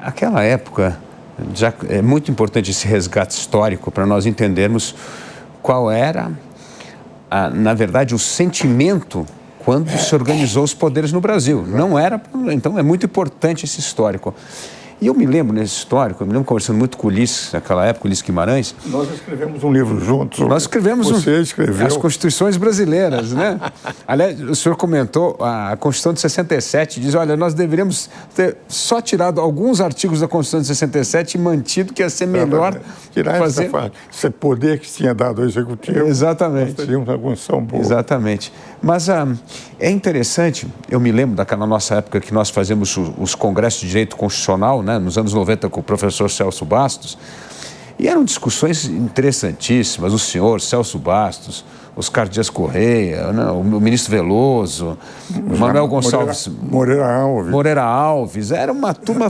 aquela época, já é muito importante esse resgate histórico para nós entendermos qual era, na verdade, o sentimento quando se organizou os poderes no Brasil. Não era, então é muito importante esse histórico. E eu me lembro nesse histórico, eu me lembro conversando muito com o Ulisses, naquela época, Ulisses Guimarães. Nós escrevemos um livro juntos. Nós escrevemos Você escreveu. As Constituições Brasileiras, né? Aliás, o senhor comentou, a Constituição de 67 diz, olha, nós deveríamos ter só tirado alguns artigos da Constituição de 67 e mantido, que ia ser melhor tirar fazer... essa parte. Esse poder que tinha dado ao Executivo. Exatamente. Nós teríamos uma Constituição boa. Exatamente. Mas é interessante, eu me lembro daquela nossa época que nós fazíamos os congressos de direito constitucional, né, nos anos 90 com o professor Celso Bastos, e eram discussões interessantíssimas, o senhor Celso Bastos, Oscar Dias Correia, né, o ministro Veloso, o Manuel Gonçalves... Moreira Alves, era uma turma...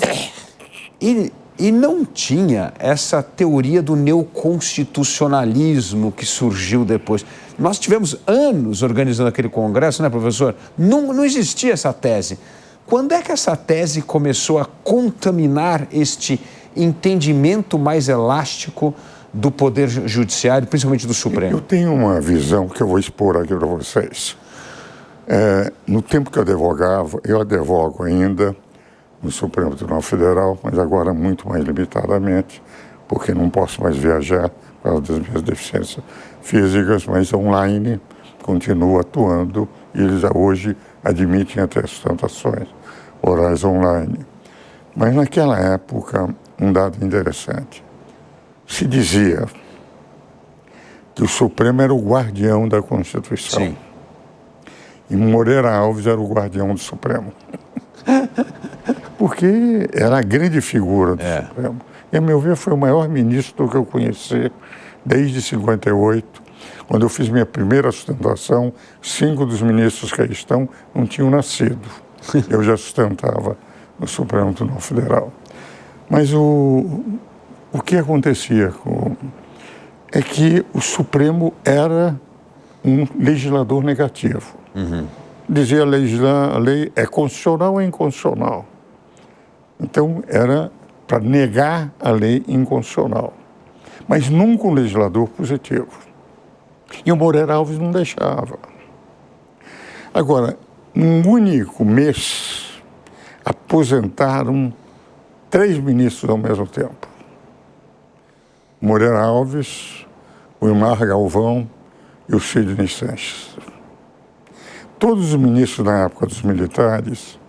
E não tinha essa teoria do neoconstitucionalismo que surgiu depois. Nós tivemos anos organizando aquele congresso, né, professor? Não existia essa tese. Quando é que essa tese começou a contaminar este entendimento mais elástico do Poder Judiciário, principalmente do Supremo? Eu tenho uma visão que eu vou expor aqui para vocês. No tempo que eu advogava, eu advogo ainda no Supremo Tribunal Federal, mas agora muito mais limitadamente, porque não posso mais viajar por causa das minhas deficiências físicas, mas online continuo atuando e eles hoje admitem até sustentações orais online. Mas naquela época, um dado interessante, se dizia que o Supremo era o guardião da Constituição. Sim. E Moreira Alves era o guardião do Supremo. Porque era a grande figura do Supremo. E, a meu ver, foi o maior ministro que eu conheci desde 58. Quando eu fiz minha primeira sustentação, 5 dos ministros que aí estão não tinham nascido. Eu já sustentava no Supremo Tribunal Federal. Mas o que acontecia é que o Supremo era um legislador negativo. Uhum. Dizia a lei é constitucional ou inconstitucional. Então, era para negar a lei inconstitucional. Mas nunca um legislador positivo. E o Moreira Alves não deixava. Agora, num único mês, aposentaram 3 ministros ao mesmo tempo. Moreira Alves, o Ilmar Galvão e o Sidney Sanches. Todos os ministros na época dos militares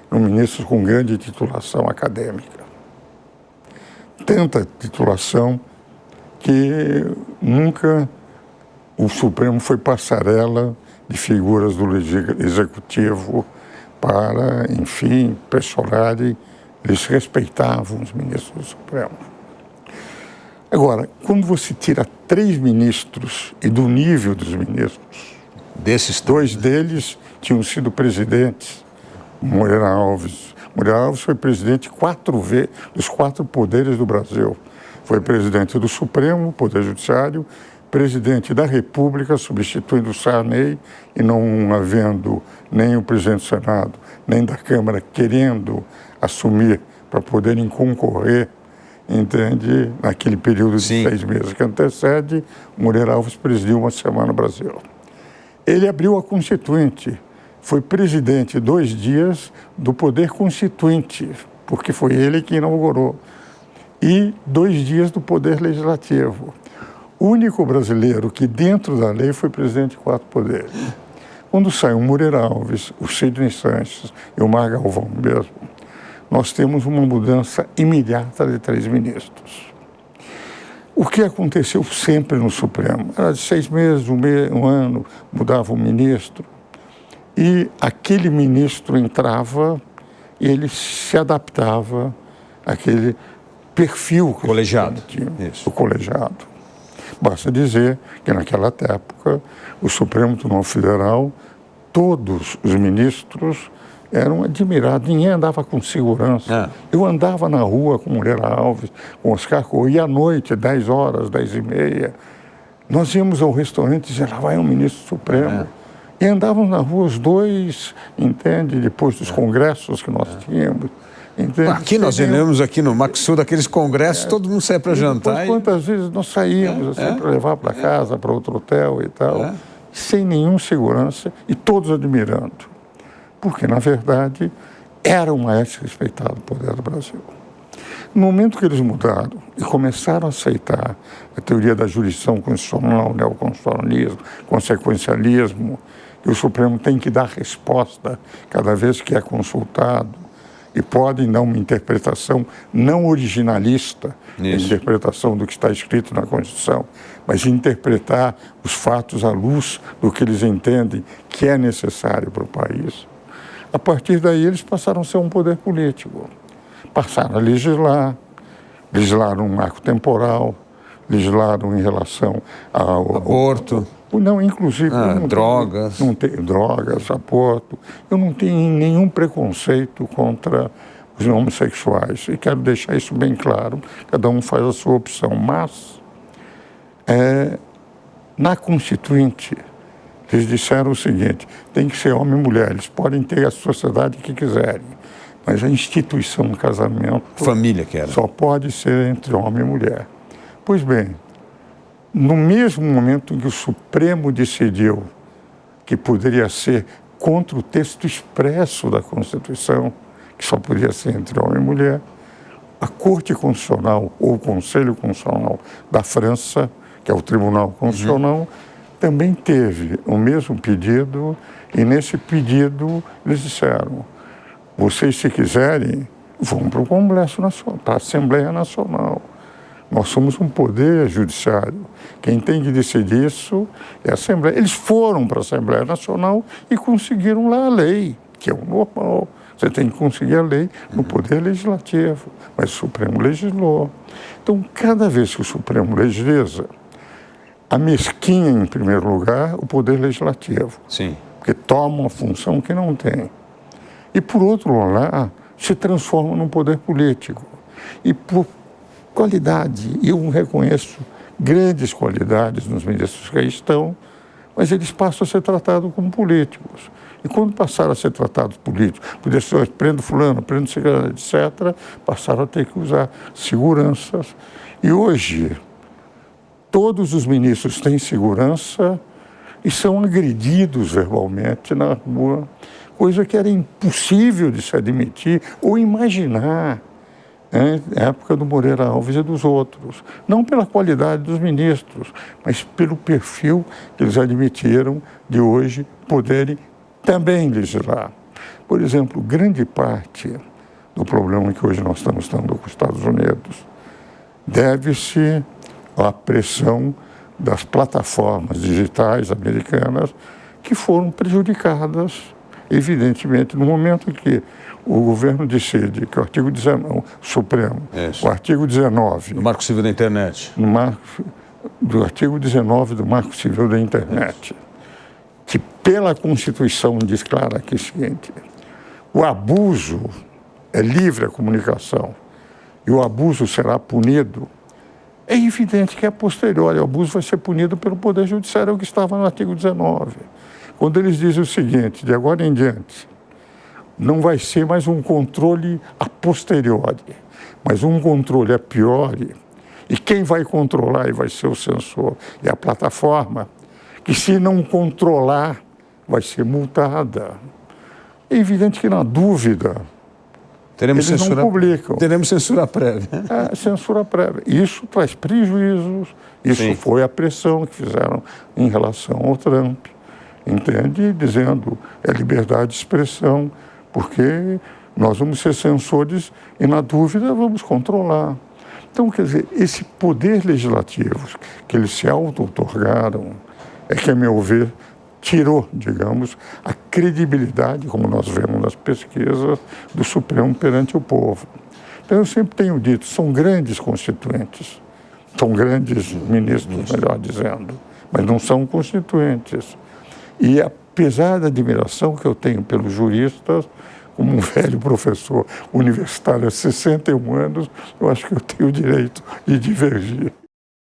eram ministros com grande titulação acadêmica. Tanta titulação que nunca o Supremo foi passarela de figuras do Executivo para, enfim, pressionarem. Eles respeitavam os ministros do Supremo. Agora, quando você tira 3 ministros e do nível dos ministros, desses 2 deles tinham sido presidentes, Moreira Alves foi presidente 4 vezes dos 4 poderes do Brasil. Foi presidente do Supremo, Poder Judiciário, presidente da República, substituindo o Sarney, e não havendo nem o presidente do Senado, nem da Câmara querendo assumir para poderem concorrer, entende? Naquele período de 6 meses que antecede, Moreira Alves presidiu uma semana no Brasil. Ele abriu a Constituinte, foi presidente 2 dias do Poder Constituinte, porque foi ele que inaugurou, e 2 dias do Poder Legislativo. O único brasileiro que dentro da lei foi presidente de 4 poderes. Quando saiu o Moreira Alves, o Sidney Sanches e o Ilmar Galvão mesmo, nós temos uma mudança imediata de 3 ministros. O que aconteceu sempre no Supremo? Era de 6 meses, um ano, mudava o ministro. E aquele ministro entrava e ele se adaptava àquele perfil que colegiado. O colegiado. Basta dizer que naquela época o Supremo Tribunal Federal, todos os ministros eram admirados, ninguém andava com segurança. Eu andava na rua com Moreira Alves, com Oscar Correia, e à noite, 10 horas, 10h30, nós íamos ao restaurante e dizíamos, lá vai um ministro Supremo. E andávamos na rua os 2, entende, depois dos congressos que nós tínhamos. Entende? Aqui nós lemos aqui no Maxud, aqueles congressos, todo mundo sai para jantar. Quantas vezes nós saímos para levar para casa, para outro hotel e tal, sem nenhuma segurança e todos admirando. Porque, na verdade, era o mais respeitado poder do Brasil. No momento que eles mudaram e começaram a aceitar a teoria da jurisdição constitucional, o neoconstitucionalismo, consequencialismo, que o Supremo tem que dar resposta cada vez que é consultado, e podem dar uma interpretação não originalista, a interpretação do que está escrito na Constituição, mas interpretar os fatos à luz do que eles entendem que é necessário para o país. A partir daí, eles passaram a ser um poder político. Passaram a legislar, legislaram um marco temporal, legislaram em relação ao aborto. Não, inclusive... drogas. Não tenho drogas, aborto. Eu não tenho nenhum preconceito contra os homossexuais. E quero deixar isso bem claro. Cada um faz a sua opção. Mas, na Constituinte, eles disseram o seguinte, tem que ser homem e mulher. Eles podem ter a sociedade que quiserem. Mas a instituição do casamento... Família que era. Só pode ser entre homem e mulher. Pois bem, no mesmo momento em que o Supremo decidiu que poderia ser contra o texto expresso da Constituição, que só podia ser entre homem e mulher, a Corte Constitucional, ou o Conselho Constitucional da França, que é o Tribunal Constitucional, também teve o mesmo pedido, e nesse pedido eles disseram, vocês, se quiserem, vão para o Congresso Nacional, para a Assembleia Nacional. Nós somos um poder judiciário. Quem tem que decidir isso é a Assembleia. Eles foram para a Assembleia Nacional e conseguiram lá a lei, que é o normal. Você tem que conseguir a lei no Poder Legislativo, mas o Supremo legislou. Então, cada vez que o Supremo legisla, amesquinha, em primeiro lugar, o Poder Legislativo. Sim. Porque toma uma função que não tem. E, por outro lado, se transforma num poder político. E, por qualidade, eu reconheço grandes qualidades nos ministros que aí estão, mas eles passam a ser tratados como políticos. E quando passaram a ser tratados políticos, podia ser, prendo fulano, prendo ciclano, etc., passaram a ter que usar seguranças. E hoje, todos os ministros têm segurança e são agredidos verbalmente na rua, coisa que era impossível de se admitir ou imaginar na época do Moreira Alves e dos outros. Não pela qualidade dos ministros, mas pelo perfil que eles admitiram de hoje poderem também legislar. Por exemplo, grande parte do problema que hoje nós estamos tendo com os Estados Unidos deve-se à pressão das plataformas digitais americanas que foram prejudicadas, evidentemente, no momento em que o governo decide que o artigo 19, o Supremo, o artigo 19... Do Marco Civil da Internet. Do artigo 19 do Marco Civil da Internet, que pela Constituição diz claro aqui o seguinte, o abuso é livre a comunicação e o abuso será punido, é evidente que a posteriori o abuso vai ser punido pelo Poder Judiciário, é o que estava no artigo 19. Quando eles dizem o seguinte, de agora em diante, não vai ser mais um controle a posteriori, mas um controle a priori. E quem vai controlar e vai ser o censor é a plataforma, que se não controlar, vai ser multada. É evidente que na dúvida, eles não publicam. Teremos censura prévia. Censura prévia. Isso traz prejuízos, isso foi a pressão que fizeram em relação ao Trump, entende? Dizendo, é liberdade de expressão, porque nós vamos ser censores e, na dúvida, vamos controlar. Então, quer dizer, esse poder legislativo que eles se auto-outorgaram é que, a meu ver, tirou, digamos, a credibilidade, como nós vemos nas pesquisas, do Supremo perante o povo. Então, eu sempre tenho dito, são grandes constituintes, são grandes ministros, melhor dizendo, mas não são constituintes. E apesar da admiração que eu tenho pelos juristas, como um velho professor universitário há 61 anos, eu acho que eu tenho o direito de divergir.